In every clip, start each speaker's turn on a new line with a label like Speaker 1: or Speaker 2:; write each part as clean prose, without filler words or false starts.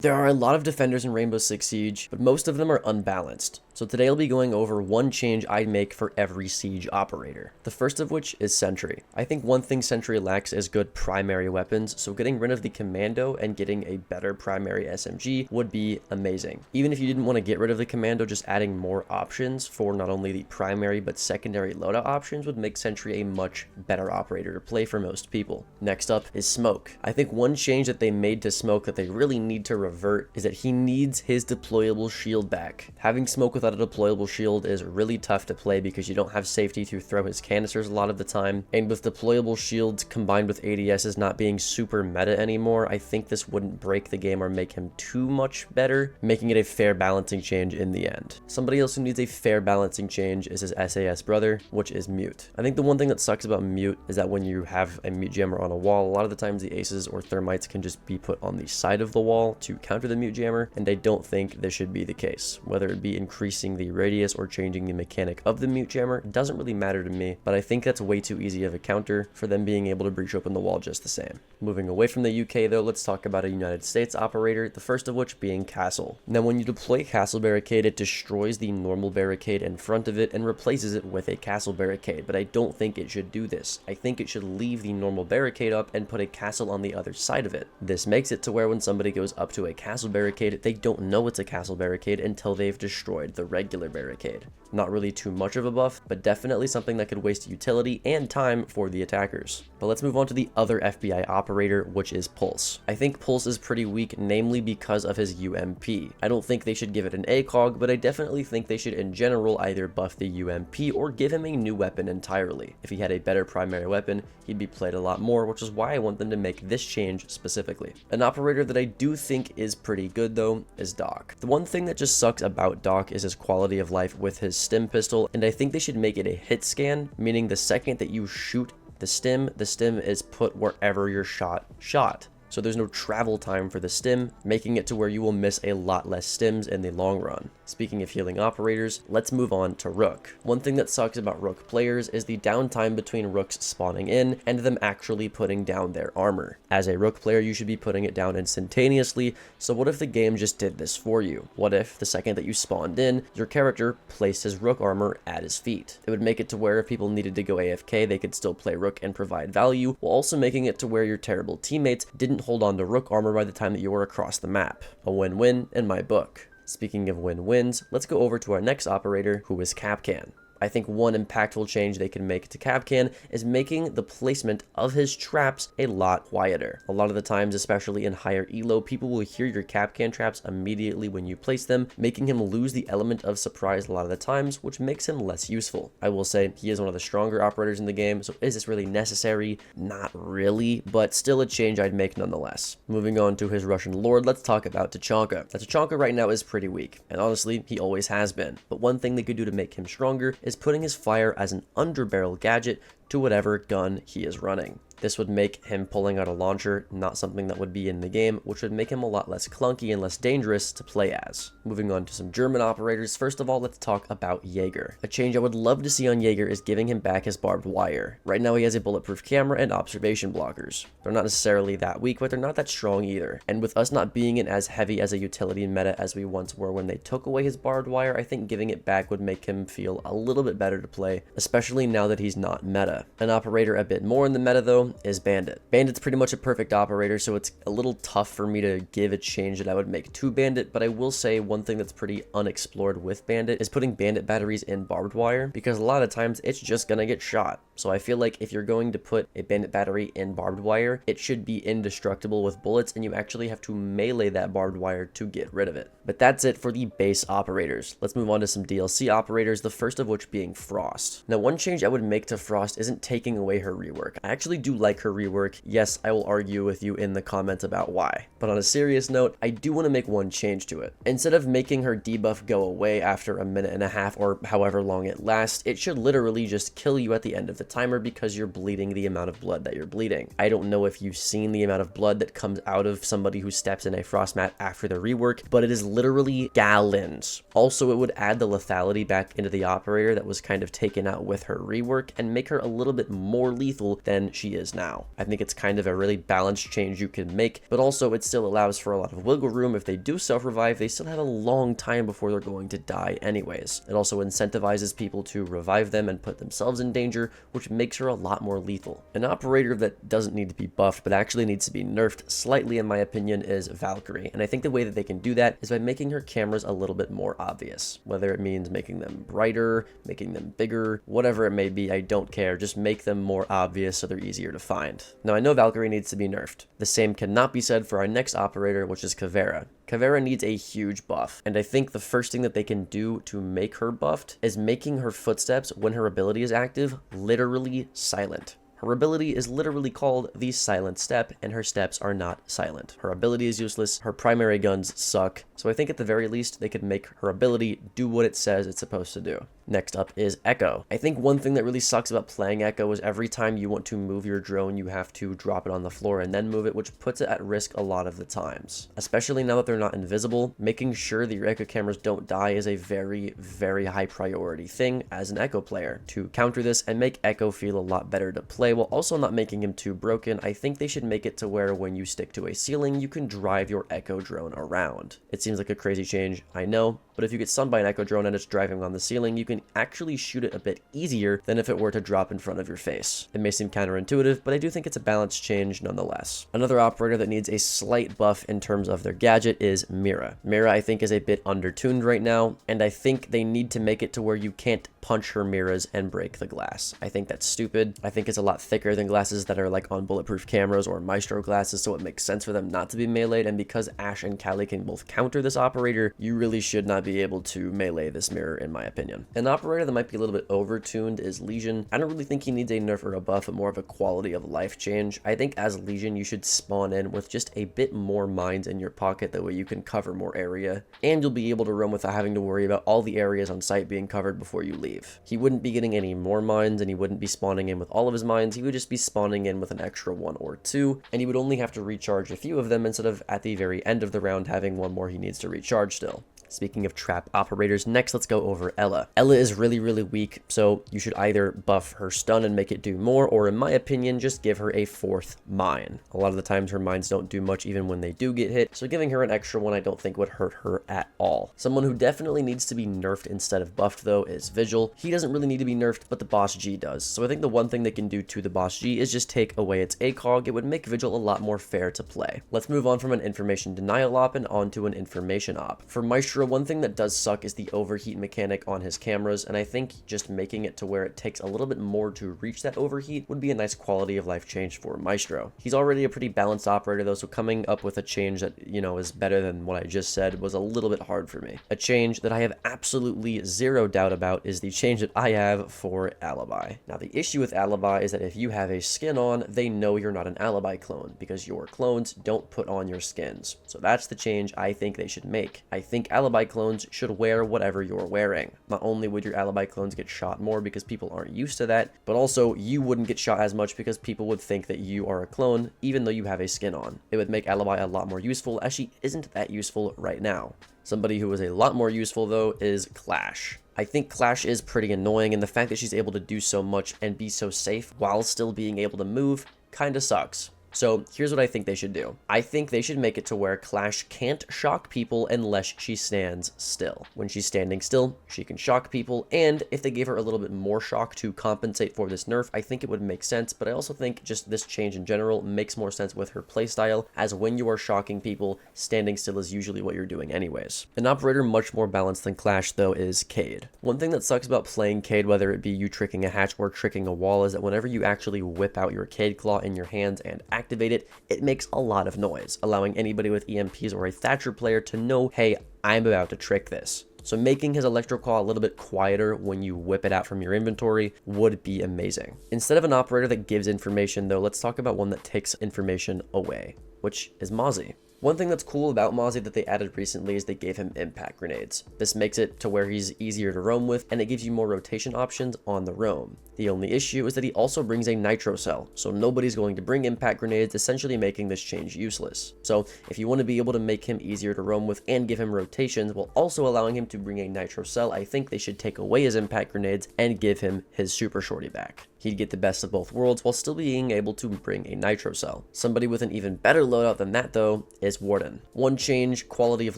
Speaker 1: There are a lot of defenders in Rainbow Six Siege, but most of them are unbalanced. So today I'll be going over one change I'd make for every Siege operator. The first of which is Sentry. I think one thing Sentry lacks is good primary weapons, so getting rid of the Commando and getting a better primary SMG would be amazing. Even if you didn't want to get rid of the Commando, just adding more options for not only the primary but secondary loadout options would make Sentry a much better operator to play for most people. Next up is Smoke. I think one change that they made to Smoke that they really need to revert is that he needs his deployable shield back. Having Smoke without a deployable shield is really tough to play because you don't have safety to throw his canisters a lot of the time, and with deployable shields combined with ADSs not being super meta anymore, I think this wouldn't break the game or make him too much better, making it a fair balancing change in the end. Somebody else who needs a fair balancing change is his SAS brother, which is Mute. I think the one thing that sucks about Mute is that when you have a Mute jammer on a wall, a lot of the times the aces or thermites can just be put on the side of the wall to counter the Mute jammer, and I don't think this should be the case. Whether it be increasing the radius or changing the mechanic of the Mute jammer doesn't really matter to me, but I think that's way too easy of a counter for them being able to breach open the wall just the same. Moving away from the UK though, let's talk about a United States operator, the first of which being Castle. Now when you deploy Castle Barricade, it destroys the normal barricade in front of it and replaces it with a Castle Barricade, but I don't think it should do this. I think it should leave the normal barricade up and put a castle on the other side of it. This makes it to where when somebody goes up to a castle barricade, they don't know it's a castle barricade until they've destroyed the regular barricade. Not really too much of a buff, but definitely something that could waste utility and time for the attackers. But let's move on to the other FBI operator, which is Pulse. I think Pulse is pretty weak, namely because of his UMP. I don't think they should give it an ACOG, but I definitely think they should in general either buff the UMP or give him a new weapon entirely. If he had a better primary weapon, he'd be played a lot more, which is why I want them to make this change specifically. An operator that I do think is pretty good though is Doc. The one thing that just sucks about Doc is his quality of life with his stim pistol, and I think they should make it a hit scan, meaning the second that you shoot the stim is put wherever your shot. So there's no travel time for the stim, making it to where you will miss a lot less stims in the long run. Speaking of healing operators, let's move on to Rook. One thing that sucks about Rook players is the downtime between Rooks spawning in and them actually putting down their armor. As a Rook player, you should be putting it down instantaneously, so what if the game just did this for you? What if the second that you spawned in, your character placed his Rook armor at his feet? It would make it to where if people needed to go AFK, they could still play Rook and provide value, while also making it to where your terrible teammates didn't hold on to Rook armor by the time that you were across the map. A win-win in my book. Speaking of win-wins, let's go over to our next operator, who is Capcan. I think one impactful change they can make to Capcan is making the placement of his traps a lot quieter. A lot of the times, especially in higher elo, people will hear your Capcan traps immediately when you place them, making him lose the element of surprise a lot of the times, which makes him less useful. I will say he is one of the stronger operators in the game, so is this really necessary? Not really, but still a change I'd make nonetheless. Moving on to his Russian Lord, let's talk about Tachanka. Tachanka right now is pretty weak, and honestly, he always has been. But one thing they could do to make him stronger is putting his fire as an underbarrel gadget to whatever gun he is running. This would make him pulling out a launcher not something that would be in the game, which would make him a lot less clunky and less dangerous to play as. Moving on to some German operators, first of all, let's talk about Jaeger. A change I would love to see on Jaeger is giving him back his barbed wire. Right now he has a bulletproof camera and observation blockers. They're not necessarily that weak, but they're not that strong either. And with us not being in as heavy as a utility meta as we once were when they took away his barbed wire, I think giving it back would make him feel a little bit better to play, especially now that he's not meta. An operator a bit more in the meta though is Bandit. Bandit's pretty much a perfect operator, so it's a little tough for me to give a change that I would make to Bandit, but I will say one thing that's pretty unexplored with Bandit is putting Bandit batteries in barbed wire, because a lot of times it's just gonna get shot. So I feel like if you're going to put a Bandit battery in barbed wire, it should be indestructible with bullets, and you actually have to melee that barbed wire to get rid of it. But that's it for the base operators. Let's move on to some DLC operators, the first of which being Frost. Now one change I would make to Frost isn't taking away her rework. I actually do like her rework. Yes, I will argue with you in the comments about why. But on a serious note, I do want to make one change to it. Instead of making her debuff go away after a minute and a half or however long it lasts, it should literally just kill you at the end of the timer because you're bleeding the amount of blood that you're bleeding. I don't know if you've seen the amount of blood that comes out of somebody who steps in a Frost mat after the rework, but it is literally gallons. Also, it would add the lethality back into the operator that was kind of taken out with her rework and make her a little bit more lethal than she is now. I think it's kind of a really balanced change you can make, but also it still allows for a lot of wiggle room. If they do self-revive, they still have a long time before they're going to die anyways. It also incentivizes people to revive them and put themselves in danger, which makes her a lot more lethal. An operator that doesn't need to be buffed, but actually needs to be nerfed slightly in my opinion is Valkyrie, and I think the way that they can do that is by making her cameras a little bit more obvious. Whether it means making them brighter, making them bigger, whatever it may be, I don't care. Just make them more obvious so they're easier to find. Now I know Valkyrie needs to be nerfed. The same cannot be said for our next operator, which is Kavera. Kavera needs a huge buff, and I think the first thing that they can do to make her buffed is making her footsteps when her ability is active literally silent. Her ability is literally called the silent step, and her steps are not silent. Her ability is useless, her primary guns suck, so I think at the very least they could make her ability do what it says it's supposed to do. Next up is Echo. I think one thing that really sucks about playing Echo is every time you want to move your drone, you have to drop it on the floor and then move it, which puts it at risk a lot of the times. Especially now that they're not invisible, making sure that your Echo cameras don't die is a very, very high priority thing as an Echo player. To counter this and make Echo feel a lot better to play while also not making him too broken, I think they should make it to where when you stick to a ceiling, you can drive your Echo drone around. It seems like a crazy change, I know, but if you get stunned by an Echo drone and it's driving on the ceiling, you can actually shoot it a bit easier than if it were to drop in front of your face. It may seem counterintuitive, but I do think it's a balanced change nonetheless. Another operator that needs a slight buff in terms of their gadget is Mira. Mira, I think, is a bit undertuned right now, and I think they need to make it to where you can't punch her Miras and break the glass. I think that's stupid. I think it's a lot thicker than glasses that are like on bulletproof cameras or Maestro glasses, so it makes sense for them not to be meleeed, and because Ash and Callie can both counter this operator, you really should not be able to melee this mirror in my opinion. An operator that might be a little bit overtuned is Legion. I don't really think he needs a nerf or a buff, but more of a quality of life change. I think as Legion you should spawn in with just a bit more mines in your pocket, that way you can cover more area, and you'll be able to run without having to worry about all the areas on site being covered before you leave. He wouldn't be getting any more mines, and he wouldn't be spawning in with all of his mines. He would just be spawning in with an extra 1 or 2, and he would only have to recharge a few of them instead of at the very end of the round having one more he needs to recharge still. Speaking of trap operators, next let's go over Ella. Ella is really, really weak, so you should either buff her stun and make it do more, or in my opinion, just give her a 4th mine. A lot of the times her mines don't do much even when they do get hit, so giving her an extra one I don't think would hurt her at all. Someone who definitely needs to be nerfed instead of buffed though is Vigil. He doesn't really need to be nerfed, but the Boss G does. So I think the one thing they can do to the Boss G is just take away its ACOG. It would make Vigil a lot more fair to play. Let's move on from an information denial op and onto an information op. For Maestro, one thing that does suck is the overheat mechanic on his cameras, and I think just making it to where it takes a little bit more to reach that overheat would be a nice quality of life change for Maestro. He's already a pretty balanced operator though, so coming up with a change that, you know, is better than what I just said was a little bit hard for me. A change that I have absolutely zero doubt about is the change that I have for Alibi. Now the issue with Alibi is that if you have a skin on, they know you're not an Alibi clone, because your clones don't put on your skins. So that's the change I think they should make. I think Alibi clones should wear whatever you're wearing. Not only would your Alibi clones get shot more because people aren't used to that, but also you wouldn't get shot as much because people would think that you are a clone even though you have a skin on. It would make Alibi a lot more useful, as she isn't that useful right now. Somebody who is a lot more useful though is Clash. I think Clash is pretty annoying, and the fact that she's able to do so much and be so safe while still being able to move kinda sucks. So here's what I think they should do. I think they should make it to where Clash can't shock people unless she stands still. When she's standing still, she can shock people, and if they gave her a little bit more shock to compensate for this nerf, I think it would make sense, but I also think just this change in general makes more sense with her playstyle, as when you are shocking people, standing still is usually what you're doing anyways. An operator much more balanced than Clash though is Cade. One thing that sucks about playing Cade, whether it be you tricking a hatch or tricking a wall, is that whenever you actually whip out your Cade claw in your hands and activate it, it makes a lot of noise, allowing anybody with EMPs or a Thatcher player to know, hey, I'm about to trick this. So making his Electro Claw a little bit quieter when you whip it out from your inventory would be amazing. Instead of an operator that gives information though, let's talk about one that takes information away, which is Mozzie. One thing that's cool about Mozzie that they added recently is they gave him impact grenades. This makes it to where he's easier to roam with, and it gives you more rotation options on the roam. The only issue is that he also brings a nitro cell, so nobody's going to bring impact grenades, essentially making this change useless. So if you want to be able to make him easier to roam with and give him rotations while also allowing him to bring a nitro cell, I think they should take away his impact grenades and give him his super shorty back. He'd get the best of both worlds while still being able to bring a nitro cell. Somebody with an even better loadout than that though is Warden. One change, quality of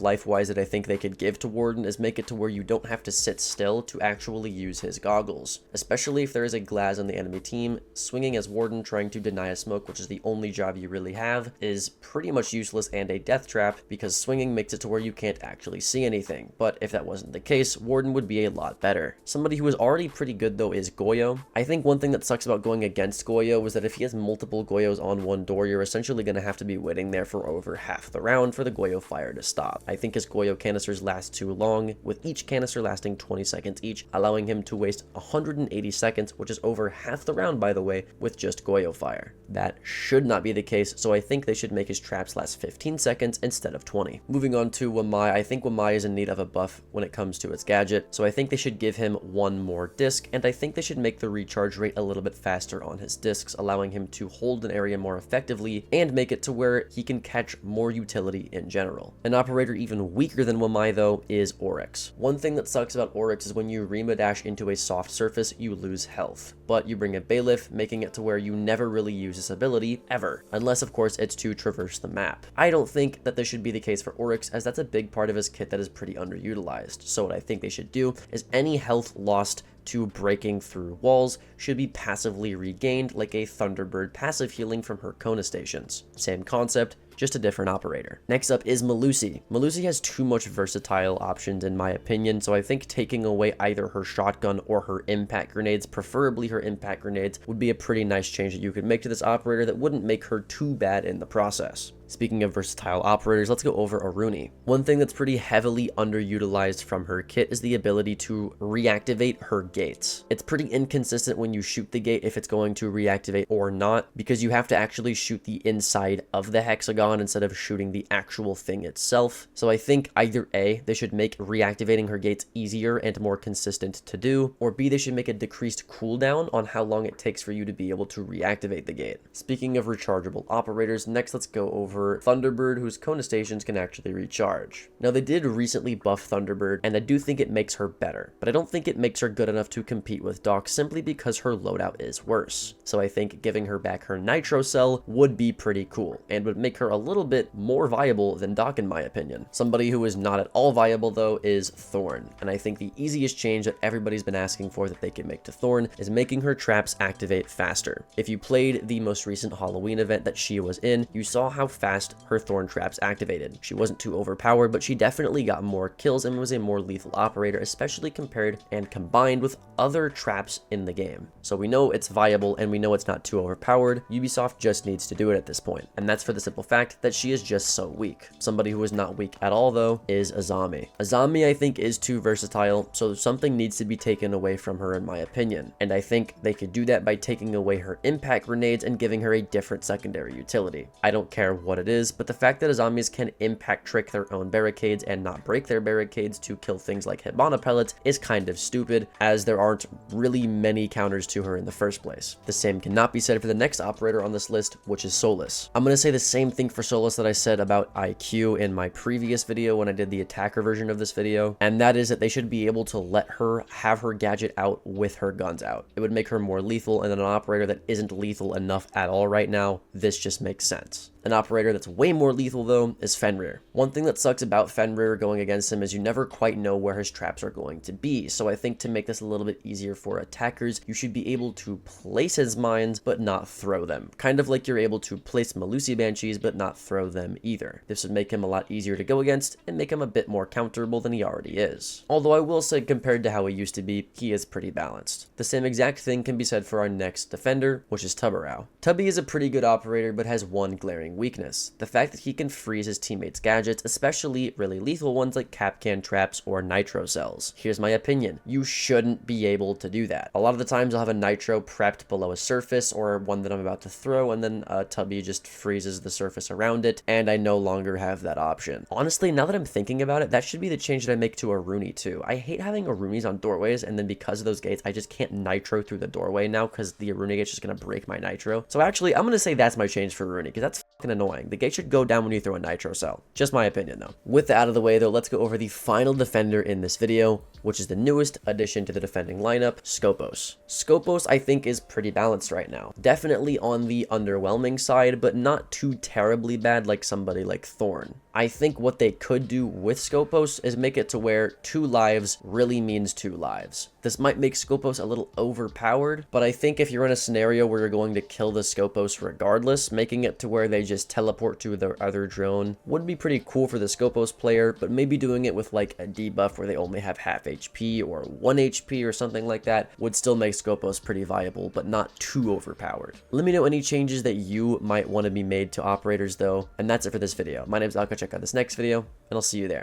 Speaker 1: life wise, that I think they could give to Warden is make it to where you don't have to sit still to actually use his goggles. Especially if there is a glass on the enemy team, swinging as Warden trying to deny a smoke, which is the only job you really have, is pretty much useless and a death trap because swinging makes it to where you can't actually see anything. But if that wasn't the case, Warden would be a lot better. Somebody who is already pretty good though is Goyo. I think one thing that sucks about going against Goyo was that if he has multiple Goyos on one door, you're essentially going to have to be waiting there for over half the round for the Goyo fire to stop. I think his Goyo canisters last too long, with each canister lasting 20 seconds each, allowing him to waste 180 seconds, which is over half the round by the way, with just Goyo fire. That should not be the case, so I think they should make his traps last 15 seconds instead of 20. Moving on to Wamai, I think Wamai is in need of a buff when it comes to its gadget, so I think they should give him one more disc, and I think they should make the recharge rate a little bit faster on his discs, allowing him to hold an area more effectively and make it to where he can catch more utility in general. An operator even weaker than Wamai though is Oryx. One thing that sucks about Oryx is when you Rima dash into a soft surface, you lose health, but you bring a Bailiff, making it to where you never really use this ability ever, unless of course it's to traverse the map. I don't think that this should be the case for Oryx, as that's a big part of his kit that is pretty underutilized. So what I think they should do is any health lost to breaking through walls should be passively regained, like a Thunderbird passive healing from her Kona stations. Same concept, just a different operator. Next up is Melusi. Melusi has too much versatile options in my opinion, so I think taking away either her shotgun or her impact grenades, preferably her impact grenades, would be a pretty nice change that you could make to this operator that wouldn't make her too bad in the process. Speaking of versatile operators, let's go over Aruni. One thing that's pretty heavily underutilized from her kit is the ability to reactivate her gates. It's pretty inconsistent when you shoot the gate if it's going to reactivate or not, because you have to actually shoot the inside of the hexagon instead of shooting the actual thing itself. So I think either A, they should make reactivating her gates easier and more consistent to do, or B, they should make a decreased cooldown on how long it takes for you to be able to reactivate the gate. Speaking of rechargeable operators, next let's go over Thunderbird, whose Kona stations can actually recharge. Now they did recently buff Thunderbird, and I do think it makes her better, but I don't think it makes her good enough to compete with Doc simply because her loadout is worse. So I think giving her back her Nitro Cell would be pretty cool, and would make her a little bit more viable than Doc in my opinion. Somebody who is not at all viable though is Thorn, and I think the easiest change that everybody's been asking for that they can make to Thorn is making her traps activate faster. If you played the most recent Halloween event that she was in, you saw how fast her Thorn traps activated. She wasn't too overpowered, but she definitely got more kills and was a more lethal operator, especially compared and combined with other traps in the game. So we know it's viable and we know it's not too overpowered. Ubisoft just needs to do it at this point, and that's for the simple fact that she is just so weak. Somebody who is not weak at all though is Azami. Azami I think is too versatile, so something needs to be taken away from her in my opinion, and I think they could do that by taking away her impact grenades and giving her a different secondary utility. I don't care what it is, but the fact that Azamis can impact trick their own barricades and not break their barricades to kill things like Hibana pellets is kind of stupid, as there aren't really many counters to her in the first place. The same cannot be said for the next operator on this list, which is Solus. I'm going to say the same thing for Solus that I said about IQ in my previous video when I did the attacker version of this video, and that is that they should be able to let her have her gadget out with her guns out. It would make her more lethal, and then an operator that isn't lethal enough at all right now, this just makes sense. An operator that's way more lethal though is Fenrir. One thing that sucks about Fenrir going against him is you never quite know where his traps are going to be, so I think to make this a little bit easier for attackers, you should be able to place his mines but not throw them. Kind of like you're able to place Melusi Banshees but not throw them either. This would make him a lot easier to go against and make him a bit more counterable than he already is. Although I will say compared to how he used to be, he is pretty balanced. The same exact thing can be said for our next defender, which is Tubarao. Tubby is a pretty good operator but has one glaring annoying weakness. The fact that he can freeze his teammates' gadgets, especially really lethal ones like Capcan traps or nitro cells. Here's my opinion. You shouldn't be able to do that. A lot of the times I'll have a nitro prepped below a surface or one that I'm about to throw, and then Tubby just freezes the surface around it, and I no longer have that option. Honestly, now that I'm thinking about it, that should be the change that I make to a Rooney too. I hate having Arunis on doorways, and then because of those gates, I just can't nitro through the doorway now because the Aruni gate's just gonna break my nitro. So actually, I'm gonna say that's my change for Rooney, because that's fucking annoying. The gate should go down when you throw a nitro cell. Just my opinion though. With that out of the way though, let's go over the final defender in this video, which is the newest addition to the defending lineup, Scopos. Scopos, I think, is pretty balanced right now. Definitely on the underwhelming side, but not too terribly bad like somebody like Thorn. I think what they could do with Scopos is make it to where 2 lives really means 2 lives. This might make Scopos a little overpowered, but I think if you're in a scenario where you're going to kill the Scopos regardless, making it to where they just teleport to their other drone would be pretty cool for the Scopos player, but maybe doing it with like a debuff where they only have half HP or 1 HP or something like that would still make Scopos pretty viable, but not too overpowered. Let me know any changes that you might want to be made to operators though, and that's it for this video. My name is Alka, check out this next video, and I'll see you there.